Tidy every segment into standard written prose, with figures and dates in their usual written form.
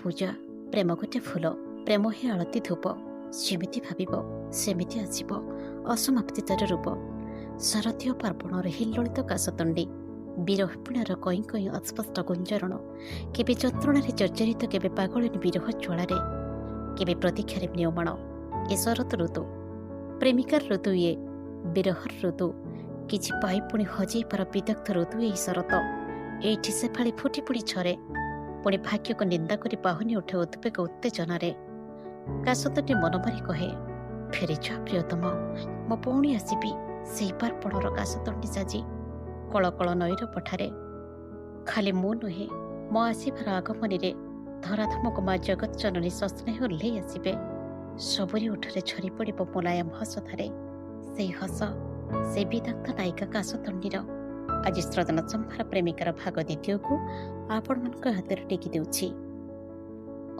ପୂଜା, ପ୍ରେମ ଗୋଟେ ଫୁଲ, ପ୍ରେମ ହିଁ ଆଳତି ଧୂପ। ଯେମିତି ଭାବିବ ସେମିତି ଆସିବ ଅସମାପ୍ତିତାର ରୂପ। ଶାରଦୀୟ ପାର୍ବଣରେ ହିଲ୍ଲୋଳିତ କାଶତଣ୍ଡି, ବିରହପୀଣାର କଇଁ କଇଁ ଅସ୍ପଷ୍ଟ ଗୁଞ୍ଜରଣ। କେବେ ଯନ୍ତ୍ରଣାରେ ଜର୍ଜରିତ, କେବେ ପାଗଳିନୀ ବିରହ ଜ୍ୱାଳାରେ, କେବେ ପ୍ରତୀକ୍ଷାରେ ମ୍ରିୟମାଣ। ଏ ଶରତ ଋତୁ, ପ୍ରେମିକାର ଋତୁ, ଇଏ ବିରହର ଋତୁ। କିଛି ପାଇ ପୁଣି ହଜେଇ ପାର ବିଦଗ୍ଧ ଋତୁ ଏହି ଶରତ। ଏଇଠି ସେଫାଳି ଫୁଟି ପୁଣି ଝରେ, ପୁଣି ଭାଗ୍ୟକୁ ନିନ୍ଦା କରି ବାହୁନି ଉଠେ ଉଦ୍ବେଗ ଉତ୍ତେଜନାରେ। କାଶତଟି ମନମାରି କହେ, ଫେରିଯା ପ୍ରିୟତମ, ମୁଁ ପୁଣି ଆସିବି ସେଇ ପାର୍ବଣର କାଶତଣ୍ଡି ସାଜି। କଳକଳ ନଈର ପଠାରେ ଖାଲି ମୁଁ ନୁହେଁ, ମୋ ଆସିବାର ଆଗମନୀରେ ଧରାଧାମକୁ ମା ଜଗତ ଜନନୀ ସସ୍ନେହ ଓହ୍ଲେଇ ଆସିବେ। ସବୁରି ଓଠରେ ଝରି ପଡ଼ିବ ମୁଲାୟମ ହସଧାରେ। ସେଇ ହସ, ସେ ବିଦଗ୍ଧ ନାୟିକା କାଶତଣ୍ଡିର। ଆଜି ଶ୍ରଦ୍ଧାନ ସମ୍ଭାର ପ୍ରେମିକାର ଭାଗ ଦ୍ୱିତୀୟକୁ ଆପଣମାନଙ୍କ ହାତରେ ଟେକି ଦେଉଛି।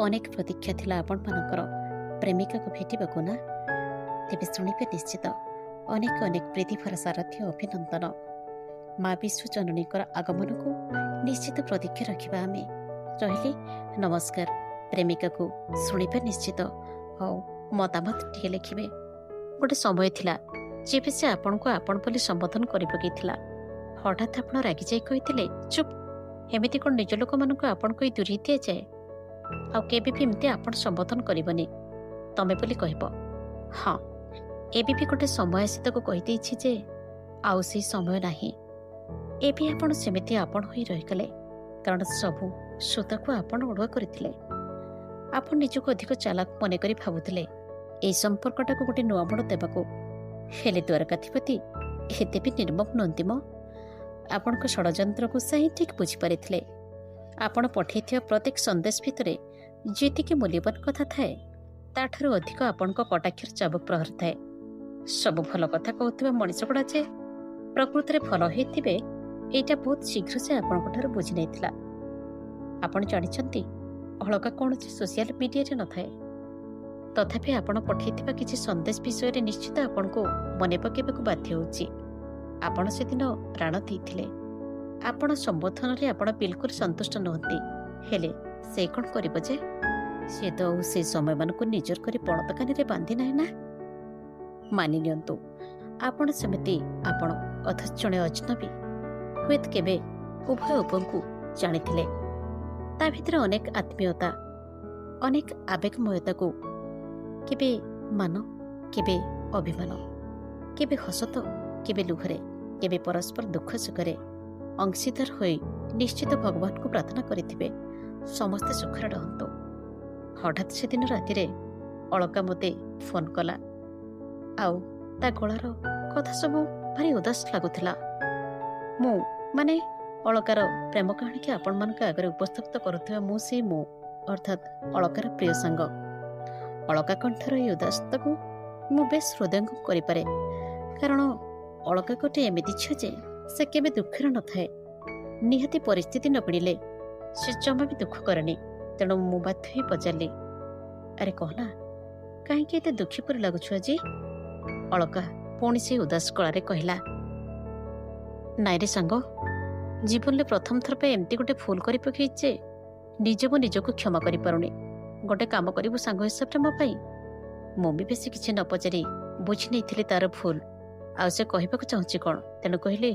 ଅନେକ ପ୍ରତୀକ୍ଷା ଥିଲା ଆପଣମାନଙ୍କର ପ୍ରେମିକାକୁ ଭେଟିବାକୁ ନା? ତେବେ ଶୁଣିବେ ନିଶ୍ଚିତ। ଅନେକ ଅନେକ ପ୍ରୀତିଭରା ଶାରଦୀୟ ଅଭିନନ୍ଦନ। ମା ବିଶ୍ୱଜନନୀଙ୍କର ଆଗମନକୁ ନିଶ୍ଚିତ ପ୍ରତୀକ୍ଷା ରଖିବା ଆମେ। ରହିଲି, ନମସ୍କାର। ପ୍ରେମିକାକୁ ଶୁଣିବେ ନିଶ୍ଚିତ, ହଉ ମତାମତ ଟିକେ ଲେଖିବେ। ଗୋଟେ ସମୟ ଥିଲା ଯେବେ ସେ ଆପଣଙ୍କୁ ଆପଣ ବୋଲି ସମ୍ବୋଧନ କରି ପକାଇଥିଲା। ହଠାତ୍ ଆପଣ ରାଗିଯାଇ କହିଥିଲେ, ଚୁପ୍, ଏମିତି କ'ଣ ନିଜ ଲୋକମାନଙ୍କୁ ଆପଣ କହି ଦୂରେଇ ଦିଆଯାଏ? ଆଉ କେବେ ବି ଏମିତି ଆପଣ ସମ୍ବୋଧନ କରିବନି, ତମେ ବୋଲି କହିବ। ହଁ, ଏବେ ବି ଗୋଟେ ସମୟ ଆସି ତାକୁ କହିଦେଇଛି ଯେ ଆଉ ସେଇ ସମୟ ନାହିଁ। ଏବେ ଆପଣ ସେମିତି ଆପଣ ହୋଇ ରହିଗଲେ, କାରଣ ସବୁ ସୁତାକୁ ଆପଣ ଅଡ଼ୁଆ କରିଥିଲେ। ଆପଣ ନିଜକୁ ଅଧିକ ଚାଲାକ ମନେକରି ଭାବୁଥିଲେ ଏହି ସମ୍ପର୍କଟାକୁ ଗୋଟେ ନୂଆ ମୋଡ଼ ଦେବାକୁ। ହେଲେ ଦ୍ୱାରକାଧିପତି ଏତେ ବି ନିର୍ମମ ନୁହନ୍ତି ମ। ଆପଣଙ୍କ ଷଡ଼ଯନ୍ତ୍ରକୁ ସେ ହିଁ ଠିକ୍ ବୁଝିପାରିଥିଲେ। ଆପଣ ପଠାଇଥିବା ପ୍ରତ୍ୟେକ ସନ୍ଦେଶ ଭିତରେ ଯେତିକି ମୂଲ୍ୟବାନ କଥା ଥାଏ, ତାଠାରୁ ଅଧିକ ଆପଣଙ୍କ କଟାକ୍ଷର ଚାବୁକ ପ୍ରହାର ଥାଏ। ସବୁ ଭଲ କଥା କହୁଥିବା ମଣିଷ ଗୁଡ଼ା ଯେ ପ୍ରକୃତରେ ଭଲ ହେଇଥିବେ, ଏଇଟା ବହୁତ ଶୀଘ୍ର ସେ ଆପଣଙ୍କ ଠାରୁ ବୁଝି ନେଇଥିଲା। ଆପଣ ଜାଣିଛନ୍ତି, ଅଳକା କୌଣସି ସୋସିଆଲ ମିଡ଼ିଆରେ ନଥାଏ। ତଥାପି ଆପଣ ପଠାଇଥିବା କିଛି ସନ୍ଦେଶ ବିଷୟରେ ନିଶ୍ଚିତ ଆପଣଙ୍କୁ ମନେ ପକାଇବାକୁ ବାଧ୍ୟ ହେଉଛି। ଆପଣ ସେଦିନ ପ୍ରାଣ ଦେଇଥିଲେ। ଆପଣ ସମ୍ବୋଧନରେ ଆପଣ ବିଲକୁଲ ସନ୍ତୁଷ୍ଟ ନୁହନ୍ତି। ହେଲେ ସେ କ'ଣ କରିବ ଯେ? ସେ ତ ଆଉ ସେ ସମୟମାନଙ୍କୁ ନିଜର କରି ପଣତକାନିରେ ବାନ୍ଧି ନାହିଁ ନା। ମାନି ନିଅନ୍ତୁ, ଆପଣ ସେମିତି ଆପଣ, ଅଥଚ ଜଣେ ଅଜନବୀ। ହୁଏତ କେବେ ଉଭୟ ଉପଙ୍କୁ ଜାଣିଥିଲେ। ତା ଭିତରେ ଅନେକ ଆତ୍ମୀୟତା, ଅନେକ ଆବେଗମୟତାକୁ କେବେ ମାନ, କେବେ ଅଭିମାନ, କେବେ ହସ ତ କେବେ ଲୁହରେ, କେବେ ପରସ୍ପର ଦୁଃଖ ସୁଖରେ ଅଂଶୀଦାର ହୋଇ ନିଶ୍ଚିତ ଭଗବାନଙ୍କୁ ପ୍ରାର୍ଥନା କରିଥିବେ ସମସ୍ତେ ସୁଖରେ ରହନ୍ତୁ। ହଠାତ୍ ସେଦିନ ରାତିରେ ଅଳକା ମୋତେ ଫୋନ୍ କଲା। ଆଉ ତା ଗଳାର କଥା ସବୁ ଭାରି ଉଦାସ ଲାଗୁଥିଲା। ମାନେ ଅଳକାର ପ୍ରେମ କାହାଣୀକି ଆପଣମାନଙ୍କ ଆଗରେ ଉପସ୍ଥାପିତ କରୁଥିବା ମୁଁ ଅର୍ଥାତ୍ ଅଳକାର ପ୍ରିୟ ସାଙ୍ଗ। ଅଳକା କଣ୍ଠର ଏହି ଉଦାସତାକୁ ମୁଁ ବେଶ୍ ହୃଦୟଙ୍ଗମ କରିପାରେ, କାରଣ ଅଳକା ଗୋଟେ ଏମିତି ଝିଅ ଯେ ସେ କେବେ ଦୁଃଖରେ ନଥାଏ। ନିହାତି ପରିସ୍ଥିତି ନ ପିଡ଼ିଲେ ସେ ଜମା ବି ଦୁଃଖ କରେନି। ତେଣୁ ମୁଁ ବାଧ୍ୟ ହୋଇ ପଚାରିଲି, ଆରେ କହନା, କାହିଁକି ଏତେ ଦୁଃଖୀ ପରି ଲାଗୁଛୁ ଆଜି? ଅଳକା ପୁଣି ସେ ଉଦାସ ଗଳାରେ କହିଲା, ନାଇଁରେ ସାଙ୍ଗ, ଜୀବନରେ ପ୍ରଥମ ଥର ପାଇଁ ଏମିତି ଗୋଟେ ଭୁଲ କରି ପକେଇଛି ଯେ ନିଜକୁ ନିଜକୁ କ୍ଷମା କରିପାରୁନି। ଗୋଟେ କାମ କରିବୁ ସାଙ୍ଗ ହିସାବରେ ମୋ ପାଇଁ? ମୁଁ ବି ବେଶୀ କିଛି ନ ପଚାରି ବୁଝି ନେଇଥିଲି ତାର ଭୁଲ। ଆଉ ସେ କହିବାକୁ ଚାହୁଁଛି କ'ଣ, ତେଣୁ କହିଲି,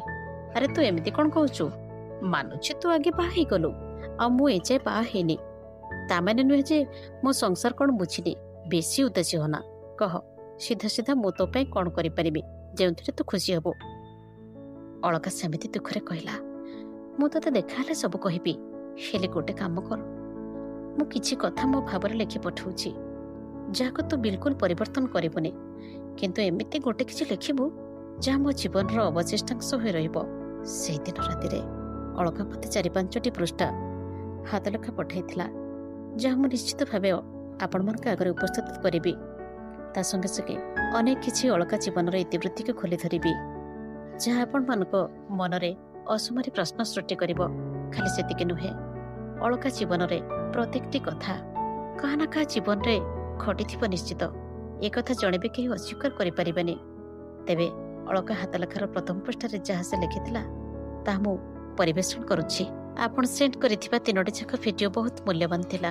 ଆରେ ତୁ ଏମିତି କ'ଣ କହୁଛୁ? ମାନୁଛି ତୁ ଆଗେ ବାହା ହେଇଗଲୁ, ଆଉ ମୁଁ ଏଯାଏ ବାହା ହେଇନି। ତାମାନେ ନୁହେଁ ଯେ ମୁଁ ସଂସାର କ'ଣ ବୁଝିନି। ବେଶୀ ଉଦାସୀ ହନା, କହ ସିଧା ସିଧା ମୁଁ ତୋ ପାଇଁ କ'ଣ କରିପାରିବି ଯେଉଁଥିରେ ତୁ ଖୁସି ହବୁ? ଅଳକା ସେମିତି ଦୁଃଖରେ କହିଲା, ମୁଁ ତୋତେ ଦେଖାହେଲେ ସବୁ କହିବି, ହେଲେ ଗୋଟେ କାମ କର, ମୁଁ କିଛି କଥା ମୋ ଭାବରେ ଲେଖି ପଠାଉଛି, ଯାହାକୁ ତୁ ବିଲକୁଲ ପରିବର୍ତ୍ତନ କରିବୁନି। କିନ୍ତୁ ଏମିତି ଗୋଟେ କିଛି ଲେଖିବୁ ଯାହା ମୋ ଜୀବନର ଅବଶିଷ୍ଟାଂଶ ହୋଇ ରହିବ। ସେଇଦିନ ରାତିରେ ଅଳକା ମୋତେ 4-5ଟି ପୃଷ୍ଠା ହାତଲେଖା ପଠାଇଥିଲା, ଯାହା ମୁଁ ନିଶ୍ଚିତ ଭାବେ ଆପଣମାନଙ୍କ ଆଗରେ ଉପସ୍ଥିତ କରିବି। ତା ସଙ୍ଗେ ସଙ୍ଗେ ଅନେକ କିଛି ଅଳକା ଜୀବନର ଇତିବୃତ୍ତିକୁ ଖୋଲି ଧରିବି, ଯାହା ଆପଣମାନଙ୍କ ମନରେ ଅସୁମାରୀ ପ୍ରଶ୍ନ ସୃଷ୍ଟି କରିବ। ଖାଲି ସେତିକି ନୁହେଁ, ଅଳକା ଜୀବନରେ ପ୍ରତ୍ୟେକଟି କଥା କାହା ନା କାହା ଜୀବନରେ ଘଟିଥିବ ନିଶ୍ଚିତ। ଏକଥା ଜଣେ ବି କେହି ଅସ୍ୱୀକାର କରିପାରିବେନି। ତେବେ ଅଳକା ହାତଲେଖାର ପ୍ରଥମ ପୃଷ୍ଠାରେ ଯାହା ସେ ଲେଖିଥିଲା ତାହା ମୁଁ ପରିବେଷଣ କରୁଛି। ଆପଣ ସେଣ୍ଡ କରିଥିବା 3ଟି ଯାକ ଭିଡ଼ିଓ ବହୁତ ମୂଲ୍ୟବାନ ଥିଲା।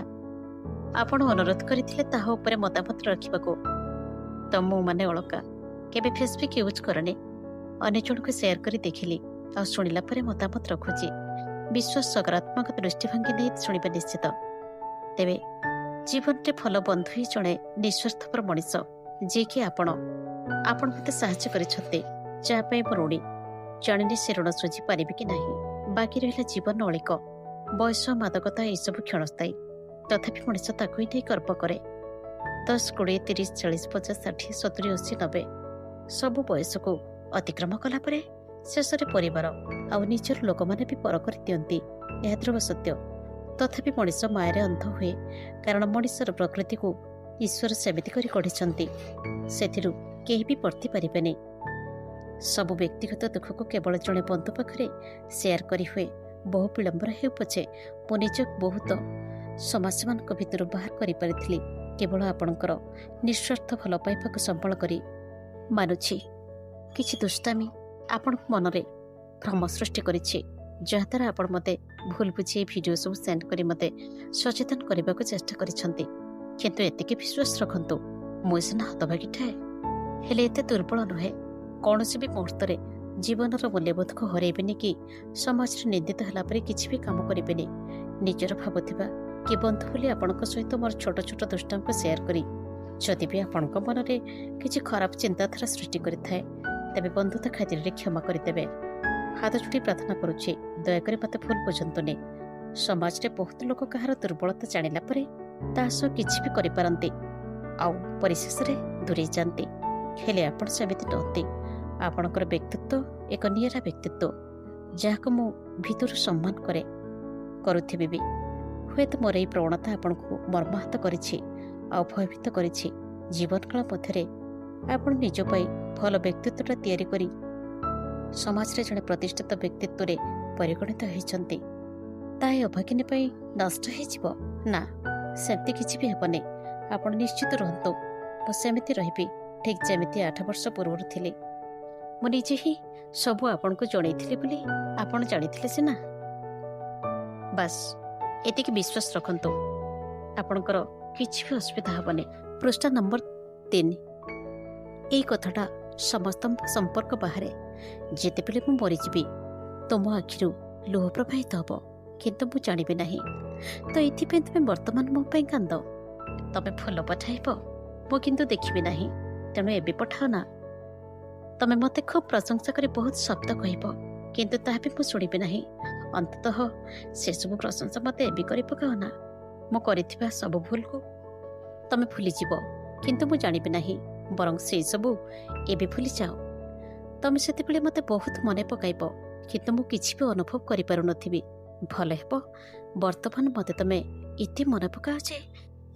ଆପଣ ଅନୁରୋଧ କରିଥିଲେ ତାହା ଉପରେ ମତାମତ ରଖିବାକୁ। ତ ମୁଁ ମାନେ ଅଳକା କେବେ ଫେସବୁକ୍ ୟୁଜ୍ କରନି। ଅନ୍ୟ ଜଣକୁ ସେୟାର କରି ଦେଖିଲି ଆଉ ଶୁଣିଲା ପରେ ମତାମତ ରଖୁଛି। ବିଶ୍ୱାସ ସକାରାତ୍ମକ ଦୃଷ୍ଟିଭଙ୍ଗୀ ନେଇ ଶୁଣିବା ନିଶ୍ଚିତ। ତେବେ ଜୀବନରେ ଭଲ ବନ୍ଧୁ ହିଁ ଜଣେ ନିଃସ୍ୱାର୍ଥପର ମଣିଷ, ଯିଏକି ଆପଣ ମୋତେ ସାହାଯ୍ୟ କରିଛନ୍ତି, ଯାହା ପାଇଁ ମୁଁ ଋଣୀ। ଜାଣିନି ସେ ଋଣ ଶୁଝି ପାରିବି କି ନାହିଁ। ବାକି ରହିଲା ଜୀବନ ଅଳିକ, ବୟସ, ମାଦକତା ଏସବୁ କ୍ଷଣସ୍ଥାୟୀ। ତଥାପି ମଣିଷ ତାକୁ ହିଁ ନେଇ ଗର୍ବ କରେ। 10, 20, 30, 40, 50, 60, 70, 80, 90 ସବୁ ବୟସକୁ ଅତିକ୍ରମ କଲା ପରେ ଶେଷରେ ପରିବାର ଆଉ ନିଜର ଲୋକମାନେ ବି ପର କରିଦିଅନ୍ତି। ଏହା ଧ୍ରୁବ ସତ୍ୟ। ତଥାପି ମଣିଷ ମାୟାରେ ଅନ୍ଧ ହୁଏ, କାରଣ ମଣିଷର ପ୍ରକୃତିକୁ ଈଶ୍ୱର ସେମିତି କରି ଗଢ଼ିଛନ୍ତି, ସେଥିରୁ କେହି ବି ବର୍ତ୍ତି ପାରିବେନି। ସବୁ ବ୍ୟକ୍ତିଗତ ଦୁଃଖକୁ କେବଳ ଜଣେ ବନ୍ଧୁ ପାଖରେ ସେୟାର କରି ହୁଏ। ବହୁ ବିଳମ୍ବରେ ହେଉ ପଛେ ମୁଁ ନିଜକୁ ବହୁତ ସମସ୍ୟାମାନଙ୍କ ଭିତରୁ ବାହାର କରିପାରିଥିଲି, କେବଳ ଆପଣଙ୍କର ନିଃସ୍ୱାର୍ଥ ଭଲ ପାଇବାକୁ ସମ୍ବଳ କରି। ମାନୁଛି କିଛି ଦୁଷ୍ଟାମି ଆପଣଙ୍କ ମନରେ ଭ୍ରମ ସୃଷ୍ଟି କରିଛି, ଯାହାଦ୍ୱାରା ଆପଣ ମୋତେ ଭୁଲ ବୁଝି ଏହି ଭିଡ଼ିଓ ସବୁ ସେଣ୍ଡ କରି ମୋତେ ସଚେତନ କରିବାକୁ ଚେଷ୍ଟା କରିଛନ୍ତି। କିନ୍ତୁ ଏତିକି ବିଶ୍ୱାସ ରଖନ୍ତୁ, ମୁଁ ସିନା ହତଭାଗୀଠାଏ, ହେଲେ ଏତେ ଦୁର୍ବଳ ନୁହେଁ। କୌଣସି ବି ମୁହୂର୍ତ୍ତରେ ଜୀବନର ମୂଲ୍ୟବୋଧକୁ ହରାଇବେନି କି ସମାଜରେ ନିନ୍ଦିତ ହେଲା ପରେ କିଛି ବି କାମ କରିବେନି। ନିଜର ଭାବୁଥିବା କି ବନ୍ଧୁ ବୋଲି ଆପଣଙ୍କ ସହିତ ମୋର ଛୋଟ ଛୋଟ ଦୁଷ୍ଟାଙ୍କୁ ସେୟାର କରି ଯଦି ବି ଆପଣଙ୍କ ମନରେ କିଛି ଖରାପ ଚିନ୍ତାଧାରା ସୃଷ୍ଟି କରିଥାଏ, ତେବେ ବନ୍ଧୁତା ଖାତିରରେ କ୍ଷମା କରିଦେବେ। ହାତ ଯୋଡ଼ି ପ୍ରାର୍ଥନା କରୁଛି, ଦୟାକରି ମୋତେ ଭୁଲ ବୁଝନ୍ତୁନି। ସମାଜରେ ବହୁତ ଲୋକ କାହାର ଦୁର୍ବଳତା ଜାଣିଲା ପରେ ତା ସହ କିଛି ବି କରିପାରନ୍ତି ଆଉ ପରିଶେଷରେ ଦୂରେଇ ଯାଆନ୍ତି, ହେଲେ ଆପଣ ସେମିତି ନୁହନ୍ତି। ଆପଣଙ୍କର ବ୍ୟକ୍ତିତ୍ୱ ଏକ ନିଆରା ବ୍ୟକ୍ତିତ୍ୱ, ଯାହାକୁ ମୁଁ ଭିତରୁ ସମ୍ମାନ କରୁଥିବି ବି। ହୁଏତ ମୋର ଏହି ପ୍ରବଣତା ଆପଣଙ୍କୁ ମର୍ମାହତ କରିଛି ଆଉ ଭୟଭୀତ କରିଛି। ଜୀବନକାଳ ମଧ୍ୟରେ ଆପଣ ନିଜ ପାଇଁ ଭଲ ବ୍ୟକ୍ତିତ୍ୱଟା ତିଆରି କରି ସମାଜରେ ଜଣେ ପ୍ରତିଷ୍ଠିତ ବ୍ୟକ୍ତିତ୍ୱରେ ପରିଗଣିତ ହୋଇଛନ୍ତି। ତାହା ଅଭାଗିନୀ ପାଇଁ ନଷ୍ଟ ହେଇଯିବ? ନା, ସେମିତି କିଛି ବି ହେବନି। ଆପଣ ନିଶ୍ଚିତ ରୁହନ୍ତୁ, ମୁଁ ସେମିତି ରହିବି, ଠିକ୍ ଯେମିତି 8 ବର୍ଷ ପୂର୍ବରୁ ଥିଲି। ମୁଁ ନିଜେ ହିଁ ସବୁ ଆପଣଙ୍କୁ ଜଣେଇଥିଲି ବୋଲି ଆପଣ ଜାଣିଥିଲେ ସିନା। ବାସ୍ ଏତିକି ବିଶ୍ୱାସ ରଖନ୍ତୁ, ଆପଣଙ୍କର କିଛି ବି ଅସୁବିଧା ହେବନି। ପୃଷ୍ଠା ନମ୍ବର 3। ଏଇ କଥାଟା ସମସ୍ତଙ୍କ ସମ୍ପର୍କ ବାହାରେ। ଯେତେବେଳେ ମୁଁ ମରିଯିବି, ତୁମ ଆଖିରୁ ଲୁହ ପ୍ରବାହିତ ହେବ, କିନ୍ତୁ ମୁଁ ଜାଣିବି ନାହିଁ। ତ ଏଥିପାଇଁ ତୁମେ ବର୍ତ୍ତମାନ ମୋ ପାଇଁ କାନ୍ଦ। ତମେ ଫୁଲ ପଠାଇବ, ମୁଁ କିନ୍ତୁ ଦେଖିବି ନାହିଁ। ତେଣୁ ଏବେ ପଠାଅ ନା। ତମେ ମୋତେ ଖୁବ୍ ପ୍ରଶଂସା କରି ବହୁତ ଶବ୍ଦ କହିବ, କିନ୍ତୁ ତାହା ବି ମୁଁ ଶୁଣିବି ନାହିଁ। ଅନ୍ତତଃ ସେସବୁ ପ୍ରଶଂସା ମୋତେ ଏବେ କରି ପକାଅ ନା। ମୁଁ କରିଥିବା ସବୁ ଭୁଲକୁ ତମେ ଭୁଲିଯିବ, କିନ୍ତୁ ମୁଁ ଜାଣିବି ନାହିଁ। ବରଂ ସେସବୁ ଏବେ ଭୁଲିଯାଅ। ତମେ ସେତେବେଳେ ମୋତେ ବହୁତ ମନେ ପକାଇବ, କିନ୍ତୁ ମୁଁ କିଛି ବି ଅନୁଭବ କରିପାରୁନଥିବି। ଭଲ ହେବ ବର୍ତ୍ତମାନ ମୋତେ ତମେ ଏତେ ମନେ ପକାଅ ଯେ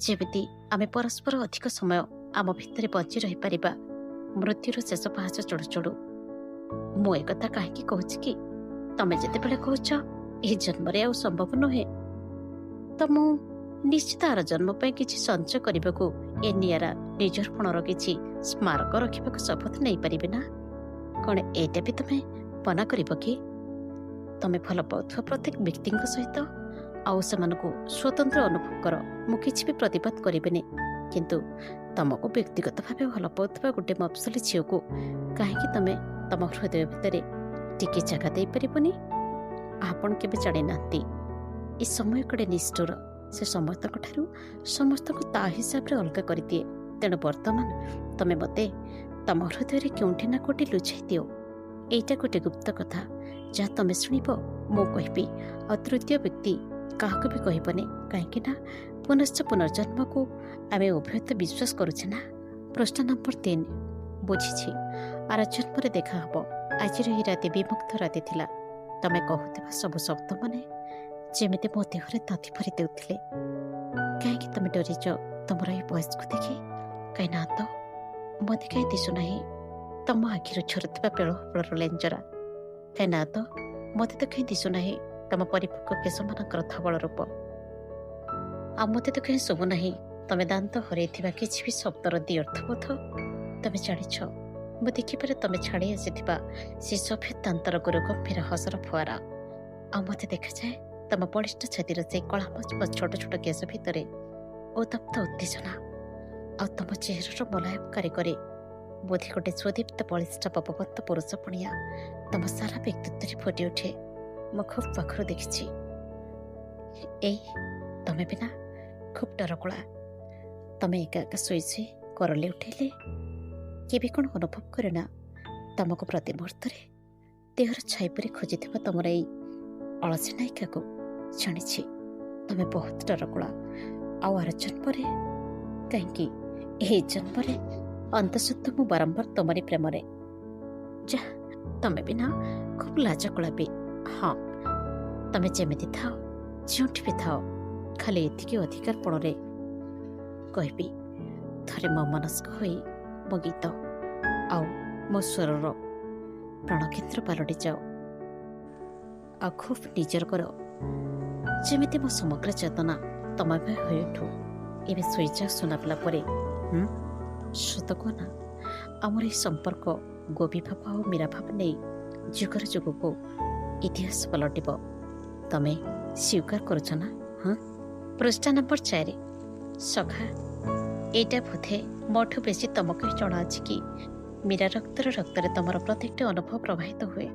ଯେମିତି ଆମେ ପରସ୍ପର ଅଧିକ ସମୟ ଆମ ଭିତରେ ବଞ୍ଚି ରହିପାରିବା, ମୃତ୍ୟୁର ଶେଷ ପାହାଚ ଚଢ଼ୁ ଚଢ଼ୁ। ମୁଁ ଏକଥା କାହିଁକି କହୁଛି କି, ତମେ ଯେତେବେଳେ କହୁଛ ଏହି ଜନ୍ମରେ ଆଉ ସମ୍ଭବ ନୁହେଁ, ତ ମୁଁ ନିଶ୍ଚିତ ଆର ଜନ୍ମ ପାଇଁ କିଛି ସଞ୍ଚୟ କରିବାକୁ, ଏ ନିଆରା ନିଜର୍ପଣର କିଛି ସ୍ମାରକ ରଖିବାକୁ ଶପଥ ନେଇପାରିବି ନା। କ'ଣ ଏଇଟା ବି ତମେ ମନା କରିବ କି? ତମେ ଭଲ ପାଉଥିବା ପ୍ରତ୍ୟେକ ବ୍ୟକ୍ତିଙ୍କ ସହିତ ଆଉ ସେମାନଙ୍କୁ ସ୍ୱତନ୍ତ୍ର ଅନୁଭବ କର। ମୁଁ କିଛି ବି ପ୍ରତିବାଦ କରିବିନି, କିନ୍ତୁ ତମକୁ ବ୍ୟକ୍ତିଗତ ଭାବେ ଭଲ ପାଉଥିବା ଗୋଟେ ମଫସଲି ଝିଅକୁ କାହିଁକି ତମେ ତମ ହୃଦୟ ଭିତରେ ଟିକେ ଜାଗା ଦେଇପାରିବନି? ଆପଣ କେବେ ଜାଣିନାହାନ୍ତି, ଏ ସମୟ କଡ଼େ ନିଷ୍ଠୁର। ସେ ସମସ୍ତଙ୍କ ଠାରୁ ସମସ୍ତଙ୍କୁ ତା ହିସାବରେ ଅଲଗା କରିଦିଏ। ତେଣୁ ବର୍ତ୍ତମାନ ତମେ ମୋତେ ତମ ହୃଦୟରେ କେଉଁଠି ନା କେଉଁଠି ଲୁଚାଇ ଦିଅ। ଏଇଟା ଗୋଟେ ଗୁପ୍ତ କଥା, ଯାହା ତମେ ଶୁଣିବ, ମୁଁ କହିବି, ଆଉ ତୃତୀୟ ବ୍ୟକ୍ତି କାହାକୁ ବି କହିବନି। କାହିଁକି ନା ପୁନଶ୍ଚ ପୁନର୍ଜନ୍ମକୁ ଆମେ ଉଭୟ ତ ବିଶ୍ୱାସ କରୁଛେ ନା। ପୃଷ୍ଠା ନମ୍ବର 3। ବୁଝିଛି, ଆର ଜନ୍ମରେ ଦେଖା ହେବ। ଆଜିର ଏହି ରାତି ବିମୁଗ୍ଧ ରାତି ଥିଲା। ତମେ କହୁଥିବା ସବୁ ଶବ୍ଦ ମାନେ ଯେମିତି ମୋ ଦେହରେ ତାତି ଭରି ଦେଉଥିଲେ। କାହିଁକି ତମେ ଡରିଛ ତମର ଏହି ବୟସକୁ ଦେଖି? କାହିଁ ନା ତ ମୋତେ କାହିଁ ଦିଶୁନାହିଁ ତମ ଆଖିରୁ ଝରୁଥିବା ବେଳର ଲେଞ୍ଜରା। କାହିଁ ନା ତ ମୋତେ ତ କାହିଁ ଦିଶୁନାହିଁ ତମ ପରିପକ୍ୱ କେଶମାନଙ୍କର ଧବଳ ରୂପ। ଆଉ ମୋତେ ତ କାହିଁ ଶୁଭୁନାହିଁ ତମେ ଦାନ୍ତ ହରାଇଥିବା କିଛି ବି ଶବ୍ଦର ଦ୍ୱିଅର୍ଥବୋଧ। ତମେ ଜାଣିଛ, ମୁଁ ଦେଖିପାରେ ତମେ ଛାଡ଼ି ଆସିଥିବା ସେ ସଫେଦ ଦାନ୍ତର ଗୁରୁଗମ୍ଭୀର ହସର ଫୁଆରା। ଆଉ ମୋତେ ଦେଖାଯାଏ ତମ ବଳିଷ୍ଠ ଛାତିର ସେଇ କଳା ମଜବୁତ ଛୋଟ ଛୋଟ କେଶ ଭିତରେ ଉତ୍ତପ୍ତ ଉତ୍ତେଜନା ଆଉ ତମ ଚେହେରାର ମଲାୟମ କାରିଗରୀ ବୋଧେ ଗୋଟେ ସୁଦୀପ୍ତ ବଳିଷ୍ଠ ବପବନ୍ତ ପୁରୁଷ ପଣିଆ ତମ ସାରା ବ୍ୟକ୍ତିତ୍ୱରେ ଫୁଟି ଉଠେ। ମୁଁ ଖୁବ୍ ପାଖରୁ ଦେଖିଛି। ଏଇ ତମେ ବିନା ଖୁବ୍ ଡରକୁଳା। ତମେ ଏକା ଏକା ଶୋଇ ଶୋଇ କରଲି ଉଠେଇଲେ କେବେ କ'ଣ ଅନୁଭବ କରେ ନା ତମକୁ ପ୍ରତି ମୁହୂର୍ତ୍ତରେ ଦେହର ଛାଇ ପରି ଖୋଜିଥିବା ତମର ଏଇ ଅଳସୀ ନାୟିକାକୁ ଜାଣିଛି ତମେ ବହୁତ ଡରକୁଳା। ଆଉ ଆର ଜନ୍ମରେ କାହିଁକି ଏହି ଜନ୍ମରେ ଅନ୍ତଃସତ୍ତ୍ୱ ମୁଁ ବାରମ୍ବାର ତମରି ପ୍ରେମରେ। ଯାହା ତମେ ବିନା ଖୁବ୍ ଲାଜକୁଳା ବି। ହଁ, ତମେ ଯେମିତି ଥାଅ ଯେଉଁଠି ବି ଥାଅ ଖାଲି ଏତିକି ଅଧିକାର ପଣରେ କହିବି ଥରେ ମୋ ମନସ୍କ ହୋଇ ମୋ ଗୀତ ଆଉ ମୋ ସ୍ୱରର ପ୍ରାଣକ୍ଷେତ୍ର ପାଲଟି ଯାଅ ଆଉ ଖୁବ୍ ନିଜର କର ଯେମିତି ମୋ ସମଗ୍ର ଚେତନା ତମଭୟ ହୋଇ ଉଠୁ। ଏବେ ଶୋଇଯାଅ ଶୁଣାଗଲା ପରେ। ସତ କୁହ ନା ଆମର ଏହି ସମ୍ପର୍କ ଗୋପୀ ଭାବ ଆଉ ମୀରା ଭାବ ନେଇ ଯୁଗର ଯୁଗକୁ ଇତିହାସ ପଲଟିବ। ତମେ ସ୍ୱୀକାର କରୁଛ ନା? ପୃଷ୍ଠା ନମ୍ବର 4। ସଖା, ଏଇଟା ବୋଧେ ମୋଠୁ ବେଶୀ ତମକୁ ହିଁ ଜଣାଅଛି କି ମୀରା ରକ୍ତରେ ତମର ପ୍ରତ୍ୟେକଟି ଅନୁଭବ ପ୍ରବାହିତ ହୁଏ।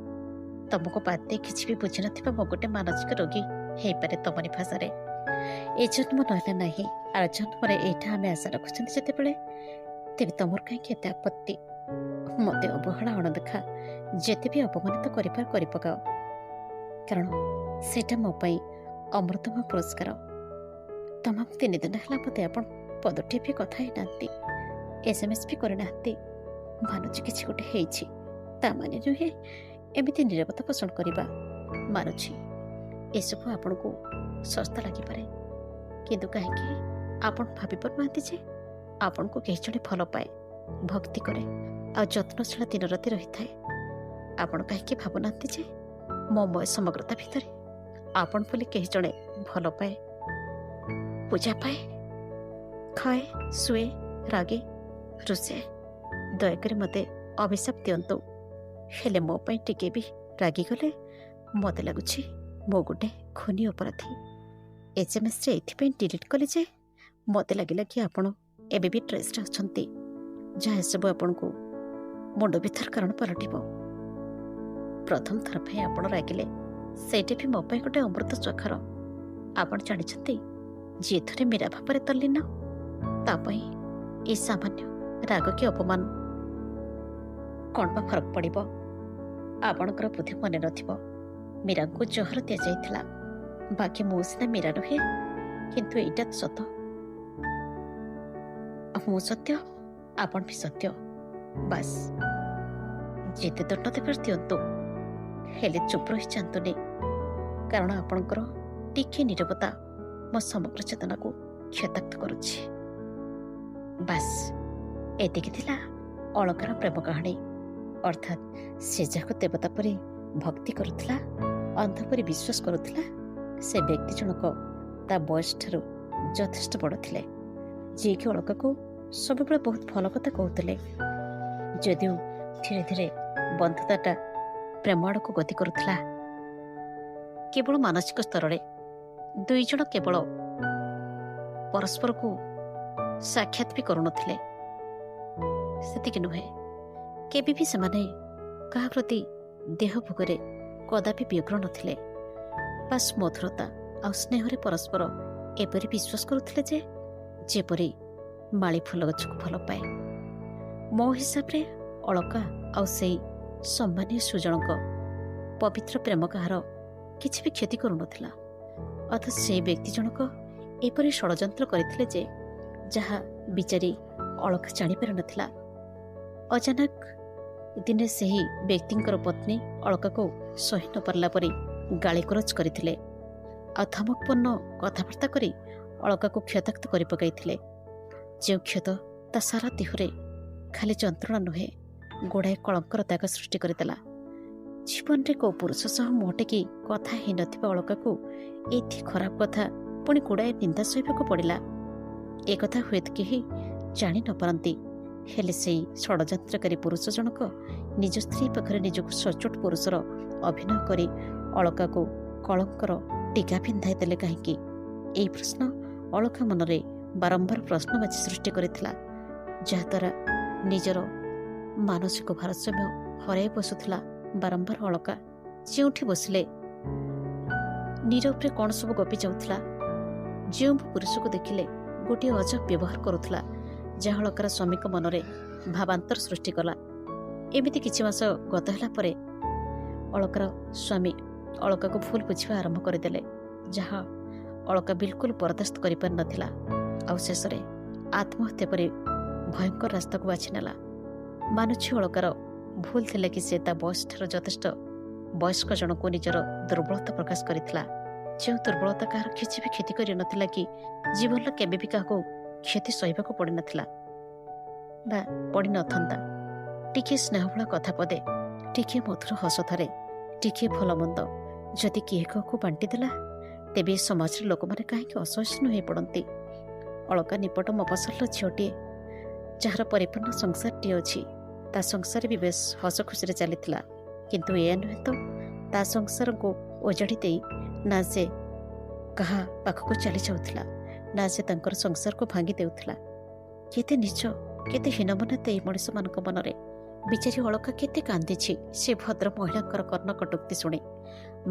ତମକୁ ବାଦ ଦେଇ କିଛି ବି ବୁଝିନଥିବା ମୁଁ ଗୋଟେ ମାନସିକ ରୋଗୀ ହେଇପାରେ ତମରି ଭାଷାରେ। ଏ ଜନ୍ମ ନହେଲେ ନାହିଁ ଆର ଜନ୍ମରେ ଏଇଟା ଆମେ ଆଶା ରଖୁଛନ୍ତି ଯେତେବେଳେ ତେବେ ତମର କାହିଁକି ଏତେ ଆପତ୍ତି? ମୋତେ ଅବହେଳା ଅଣଦେଖା ଯେତେ ବି ଅପମାନିତ କରିପାର କରିପକାଅ, କାରଣ ସେଇଟା ମୋ ପାଇଁ ଅମୃତମୟ ପୁରସ୍କାର। ତମାମ 3 ଦିନ ହେଲା ମୋତେ ଆପଣ ପଦଟିଏ ବି କଥା ହେଇନାହାନ୍ତି, SMS ବି କରିନାହାନ୍ତି। ମାନୁଛି କିଛି ଗୋଟେ ହେଇଛି, ତା ମାନେ ନୁହେଁ ଏମିତି ନିରବତା ପୋଷଣ କରିବା। ମାନୁଛି ଏସବୁ ଆପଣଙ୍କୁ ଶସ୍ତା ଲାଗିପାରେ, କିନ୍ତୁ କାହିଁକି ଆପଣ ଭାବି ପାରୁନାହାନ୍ତି ଯେ ଆପଣଙ୍କୁ କେହି ଜଣେ ଭଲ ପାଏ, ଭକ୍ତି କରେ ଆଉ ଯତ୍ନଶୀଳ ଦିନ ରାତି ରହିଥାଏ। ଆପଣ କାହିଁକି ଭାବୁନାହାନ୍ତି ଯେ ମୋ ସମଗ୍ରତା ଭିତରେ ଆପଣ ବୋଲି କେହି ଜଣେ ଭଲ ପାଏ, ପୂଜା ପାଏ, ଖାଏ, ଶୁଏ, ରାଗେ, ରୁଷେ। ଦୟାକରି ମୋତେ ଅଭିଶାପ ଦିଅନ୍ତୁ, ହେଲେ ମୋ ପାଇଁ ଟିକେ ବି ରାଗିଗଲେ ମୋତେ ଲାଗୁଛି ମୁଁ ଗୋଟେ ଖୁନି ଅପରାଧୀ। SMSରେ ଏଇଥିପାଇଁ ଡିଲିଟ୍ କଲି ଯେ ମୋତେ ଲାଗିଲା କି ଆପଣ ଏବେ ବି ଟ୍ରେସ୍ରେ ଅଛନ୍ତି, ଯାହା ଏସବୁ ଆପଣଙ୍କୁ ମୁଣ୍ଡ ବିଥାର କାରଣ ପାଲଟିବ। ପ୍ରଥମ ଥର ପାଇଁ ଆପଣ ରାଗିଲେ, ସେଇଟା ବି ମୋ ପାଇଁ ଗୋଟେ ଅମୃତ ସ୍ୱଖର। ଆପଣ ଜାଣିଛନ୍ତି ଯିଏ ଥରେ ମୀରା ଭାବରେ ତଲ୍ଲୀନ ତା ପାଇଁ ଏ ସାମାନ୍ୟ ରାଗ କି ଅପମାନ କ'ଣ ବା ଫରକ ପଡ଼ିବ? ଆପଣଙ୍କର ବୋଧେ ମନେ ନଥିବ ମୀରାଙ୍କୁ ଜହର ଦିଆଯାଇଥିଲା। ବାକି ମୁଁ ସିନା ମୀରା ନୁହେଁ, କିନ୍ତୁ ଏଇଟା ସତ। ମୁଁ ସତ୍ୟ, ଆପଣ ବି ସତ୍ୟ। ବାସ୍ ଯେତେ ଦଣ୍ଡ ଦେବାର ଦିଅନ୍ତୁ, ହେଲେ ଚୁପ୍ ରହିଯାନ୍ତୁନି, କାରଣ ଆପଣଙ୍କର ଟିକିଏ ନିରବତା ମୋ ସମଗ୍ର ଚେତନାକୁ କ୍ଷତାକ୍ତ କରୁଛି। ବାସ୍ ଏତିକି ଥିଲା ଅଳକାର ପ୍ରେମ କାହାଣୀ। ଅର୍ଥାତ୍ ସେ ଯାହାକୁ ଦେବତା ପରି ଭକ୍ତି କରୁଥିଲା, ଅନ୍ଧ ପରି ବିଶ୍ୱାସ କରୁଥିଲା, ସେ ବ୍ୟକ୍ତି ଜଣକ ତା ବୟସଠାରୁ ଯଥେଷ୍ଟ ବଡ଼ ଥିଲେ, ଯିଏକି ଅଳକାକୁ ସବୁବେଳେ ବହୁତ ଭଲ କଥା କହୁଥିଲେ। ଯଦିଓ ଧୀରେ ଧୀରେ ବନ୍ଧୁତାଟା ପ୍ରେମ ଆଡ଼କୁ ଗତି କରୁଥିଲା। କେବଳ ମାନସିକ ସ୍ତରରେ 2 ଜଣ କେବଳ ପରସ୍ପରକୁ ସାକ୍ଷାତ ବି କରୁନଥିଲେ, ସେତିକି ନୁହେଁ, କେବେ ବି ସେମାନେ କାହା ପ୍ରତି ଦେହ ଭୋଗରେ କଦାପି ବିଗ୍ର ନଥିଲେ। ବାସ୍ ମଧୁରତା ଆଉ ସ୍ନେହରେ ପରସ୍ପର ଏପରି ବିଶ୍ୱାସ କରୁଥିଲେ ଯେ ଯେପରି ମାଳି ଫୁଲ ଗଛକୁ ଭଲ ପାଏ। ମୋ ହିସାବରେ ଅଳକା ଆଉ ସେଇ ସମ୍ମାନୀୟ ସୁଜଣଙ୍କ ପବିତ୍ର ପ୍ରେମ କାହାର କିଛି ବି କ୍ଷତି କରୁନଥିଲା। ଅଥଚ ସେହି ବ୍ୟକ୍ତି ଜଣକ ଏପରି ଷଡ଼ଯନ୍ତ୍ର କରିଥିଲେ ଯେ ଯାହା ବିଚାରି ଅଳକା ଜାଣିପାରିନଥିଲା। ଅଚାନକ ଦିନେ ସେହି ବ୍ୟକ୍ତିଙ୍କର ପତ୍ନୀ ଅଳକାକୁ ସହି ନ ପାରିଲା ପରି ଗାଳିଗୁଲଜ କରିଥିଲେ ଆଉ ଧମକପୂର୍ଣ୍ଣ କଥାବାର୍ତ୍ତା କରି ଅଳକାକୁ କ୍ଷତାକ୍ତ କରି ପକାଇଥିଲେ, ଯେଉଁ କ୍ଷତ ତା ସାରା ଦେହରେ ଖାଲି ଯନ୍ତ୍ରଣା ନୁହେଁ, ଗୋଡ଼ାଏ କଳଙ୍କର ଦାଗ ସୃଷ୍ଟି କରିଦେଲା। ଜୀବନରେ କେଉଁ ପୁରୁଷ ସହ ମୁହଁ ଟେକି କଥା ହେଇନଥିବା ଅଳକାକୁ ଏତେ ଖରାପ କଥା ପୁଣି ଗୁଡ଼ାଏ ନିନ୍ଦା ସହିବାକୁ ପଡ଼ିଲା। ଏକଥା ହୁଏତ କେହି ଜାଣି ନ ପାରନ୍ତି, ହେଲେ ସେହି ଷଡ଼ଯନ୍ତ୍ରକାରୀ ପୁରୁଷ ଜଣକ ନିଜ ସ୍ତ୍ରୀ ପାଖରେ ନିଜକୁ ସଚୋଟ ପୁରୁଷର ଅଭିନୟ କରି ଅଳକାକୁ କଳଙ୍କର ଟୀକା ପିନ୍ଧାଇ ଦେଲେ କାହିଁକି? ଏହି ପ୍ରଶ୍ନ ଅଳକା ମନରେ ବାରମ୍ବାର ପ୍ରଶ୍ନବାଚୀ ସୃଷ୍ଟି କରିଥିଲା, ଯାହାଦ୍ୱାରା ନିଜର ମାନସିକ ଭାରସାମ୍ୟ ହରାଇ ବସୁଥିଲା। ବାରମ୍ବାର ଅଳକା ଯେଉଁଠି ବସିଲେ ନୀରବରେ କ'ଣ ସବୁ ଗପି ଯାଉଥିଲା। ଯେଉଁ ପୁରୁଷକୁ ଦେଖିଲେ ଗୋଟିଏ ଅଜବ ବ୍ୟବହାର କରୁଥିଲା, ଯାହା ଅଳକାର ସ୍ୱାମୀଙ୍କ ମନରେ ଭାବାନ୍ତର ସୃଷ୍ଟି କଲା। ଏମିତି କିଛି ମାସ ଗତ ହେଲା ପରେ ଅଳକାର ସ୍ୱାମୀ ଅଳକାକୁ ଭୁଲ ବୁଝିବା ଆରମ୍ଭ କରିଦେଲେ, ଯାହା ଅଳକା ବିଲକୁଲ ବରଦାସ୍ତ କରିପାରିନଥିଲା। ଆଉ ଶେଷରେ ଆତ୍ମହତ୍ୟା କରି ଭୟଙ୍କର ରାସ୍ତାକୁ ବାଛି ନେଲା। ମାନୁଛି ଅଳକାର ଭୁଲ ଥିଲା କି ସେ ତା ବୟସଠାରୁ ଯଥେଷ୍ଟ ବୟସ୍କ ଜଣକୁ ନିଜର ଦୁର୍ବଳତା ପ୍ରକାଶ କରିଥିଲା, ଯେଉଁ ଦୁର୍ବଳତା କାହାର କିଛି ବି କ୍ଷତି କରିନଥିଲା କି ଜୀବନର କେବେ ବି କାହାକୁ କ୍ଷତି ସହିବାକୁ ପଡ଼ିନଥିଲା ବା ପଡ଼ିନଥାନ୍ତା। ଟିକିଏ ସ୍ନେହଭୁଳ କଥା ପଦେ, ଟିକିଏ ମଧୁର ହସ ଥରେ, ଟିକିଏ ଭଲ ମନ୍ଦ ଯଦି କିଏ କାହାକୁ ବାଣ୍ଟିଦେଲା, ତେବେ ଏ ସମାଜରେ ଲୋକମାନେ କାହିଁକି ଅସହିଷ୍ଣୁ ହୋଇପଡ଼ନ୍ତି। ଅଳକା ନିପଟ ମଫସଲର ଝିଅଟିଏ, ଯାହାର ପରିପୂର୍ଣ୍ଣ ସଂସାରଟିଏ ଅଛି। ତା ସଂସାର ବି ବେଶ ହସ ଖୁସିରେ ଚାଲିଥିଲା, କିନ୍ତୁ ଏହା ନୁହେଁ ତ ତା ସଂସାରକୁ ଓଜାଡ଼ି ଦେଇ ନା ସେ କାହା ପାଖକୁ ଚାଲି ଯାଉଥିଲା, ନା ସେ ତାଙ୍କର ସଂସାରକୁ ଭାଙ୍ଗି ଦେଉଥିଲା। କେତେ ନିଚ, କେତେ ହୀନମନ୍ୟତା ଏହି ମଣିଷମାନଙ୍କ ମନରେ। ବିଚାରୀ ଅଳକା କେତେ କାନ୍ଦିଛି ସେ ଭଦ୍ର ମହିଳାଙ୍କର କର୍ଣ୍ଣ କଟୁକ୍ତି ଶୁଣି।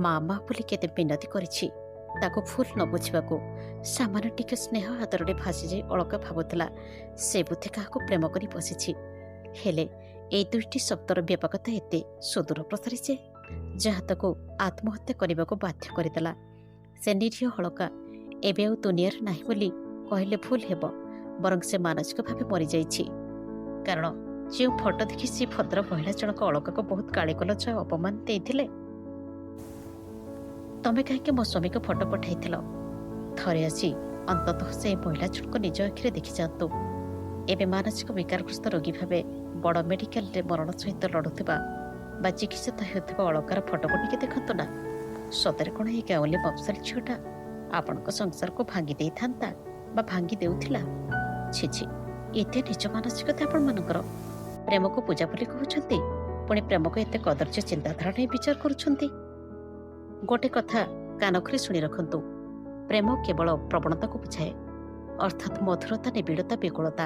ମା ମା ବୋଲି କେତେ ମିନତି କରିଛି ତାକୁ ଭୁଲ ନ ବୁଝିବାକୁ। ସାମାନ୍ୟ ଟିକେ ସ୍ନେହ ଆଦରରେ ଭାସିଯାଇ ଅଳକା ଭାବୁଥିଲା ସେ ବୁଦ୍ଧି କାହାକୁ ପ୍ରେମ କରି ବସିଛି। ହେଲେ ଏଇ ଦୁଇଟି ଶବ୍ଦର ବ୍ୟାପକତା ଏତେ ସୁଦୂର ପ୍ରସାରୀ ଯେ, ଯାହା ତାକୁ ଆତ୍ମହତ୍ୟା କରିବାକୁ ବାଧ୍ୟ କରିଦେଲା। ସେ ନିରୀହ ଅଳକା ଏବେ ଆଉ ଦୁନିଆରେ ନାହିଁ ବୋଲି କହିଲେ ଭୁଲ ହେବ, ବରଂ ସେ ମାନସିକ ଭାବେ ମରିଯାଇଛି। କାରଣ ଯେଉଁ ଫଟୋ ଦେଖି ସେ ଭଦ୍ର ମହିଳା ଜଣକ ଅଳକାକୁ ବହୁତ ଗାଳିଗଲଜ ଆଉ ଅପମାନ ଦେଇଥିଲେ। ତମେ କାହିଁକି ମୋ ସ୍ୱାମୀକୁ ଫଟୋ ପଠାଇଥିଲ? ଥରେ ଆସି ଅନ୍ତତଃ ସେ ମହିଳା ଜଣକ ନିଜ ଆଖିରେ ଦେଖିଯାଆନ୍ତୁ। ଏବେ ମାନସିକ ବିକାରଗ୍ରସ୍ତ ରୋଗୀ ଭାବେ ବଡ଼ ମେଡିକାଲରେ ମରଣ ସହିତ ଲଢ଼ୁଥିବା ବା ଚିକିତ୍ସିତ ହେଉଥିବା ଅଳକାର ଫଟୋକୁ ଟିକେ ଦେଖନ୍ତୁ ନା। ସତରେ କ'ଣ ଏହି ଗାଉଁଲି ମଫସଲ ଝିଅଟା ଆପଣଙ୍କ ସଂସାରକୁ ଭାଙ୍ଗି ଦେଇଥାନ୍ତା ବା ଭାଙ୍ଗି ଦେଉଥିଲା? ଛି, ଏତେ ନିଜ ମାନସିକତା ଆପଣମାନଙ୍କର। ପ୍ରେମକୁ ପୂଜା ବୋଲି କହୁଛନ୍ତି, ପୁଣି ପ୍ରେମକୁ ଏତେ କଦର୍ଯ୍ୟ ଚିନ୍ତାଧାରା ନେଇ ବିଚାର କରୁଛନ୍ତି। ଗୋଟେ କଥା କାନ ଖୋଲି ଶୁଣି ରଖନ୍ତୁ, ପ୍ରେମ କେବଳ ପ୍ରବଣତାକୁ ବୁଝାଏ, ଅର୍ଥାତ୍ ମଧୁରତା, ନିବିଡ଼ତା, ବିକଳତା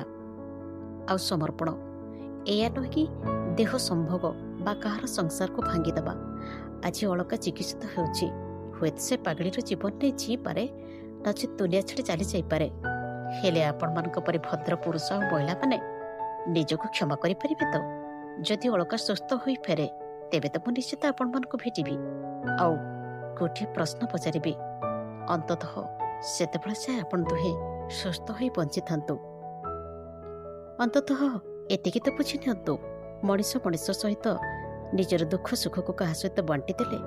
ଆଉ ସମର୍ପଣ। ଏୟା ନୁହେଁ କି ଦେହ ସମ୍ଭୋଗ ବା କାହାର ସଂସାରକୁ ଭାଙ୍ଗିଦେବା। ଆଜି ଅଳକା ଚିକିତ୍ସିତ ହେଉଛି, ହୁଏତ ସେ ପାଗଳିର ଜୀବନ ନେଇ ଜିଇପାରେ, ନଚେତ୍ ଦୁନିଆ ଛାଡ଼ି ଚାଲି ଯାଇପାରେ। ହେଲେ ଆପଣମାନଙ୍କ ପରି ଭଦ୍ର ପୁରୁଷ ଆଉ ମହିଳାମାନେ ନିଜକୁ କ୍ଷମା କରିପାରିବେ ତ? ଯଦି ଅଳକା ସୁସ୍ଥ ହୋଇ ଫେରେ, ତେବେ ତ ମୁଁ ନିଶ୍ଚିତ ଆପଣମାନଙ୍କୁ ଭେଟିବି ଆଉ ଗୋଟିଏ ପ୍ରଶ୍ନ ପଚାରିବି। ଅନ୍ତତଃ ସେତେବେଳେ ସେ ଆପଣ ଦୁହେଁ ସୁସ୍ଥ ହୋଇ ବଞ୍ଚିଥାନ୍ତୁ। ଅନ୍ତତଃ ଏତିକି ତ ବୁଝି ନିଅନ୍ତୁ, ମଣିଷ ମଣିଷ ସହିତ ନିଜର ଦୁଃଖ ସୁଖକୁ କାହା ସହିତ ବାଣ୍ଟି ଦେଲେ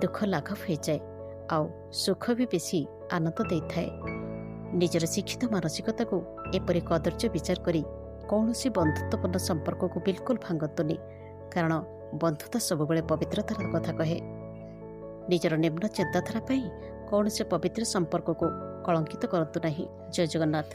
ଦୁଃଖ ଲାଘବ ହୋଇଯାଏ, ଆଉ ସୁଖ ବି ବେଶୀ ଆନନ୍ଦ ଦେଇଥାଏ। ନିଜର ଶିକ୍ଷିତ ମାନସିକତାକୁ ଏପରି କଦର୍ଯ୍ୟ ବିଚାର କରି କୌଣସି ବନ୍ଧୁତ୍ୱପୂର୍ଣ୍ଣ ସମ୍ପର୍କକୁ ବିଲକୁଲ ଭାଙ୍ଗନ୍ତୁନି, କାରଣ ବନ୍ଧୁତା ସବୁବେଳେ ପବିତ୍ରତାର କଥା କହେ। ନିଜର ନିମ୍ନ ଚିନ୍ତାଧାରା ପାଇଁ କୌଣସି ପବିତ୍ର ସମ୍ପର୍କକୁ କଳଙ୍କିତ କରନ୍ତୁ ନାହିଁ। ଜୟ ଜଗନ୍ନାଥ।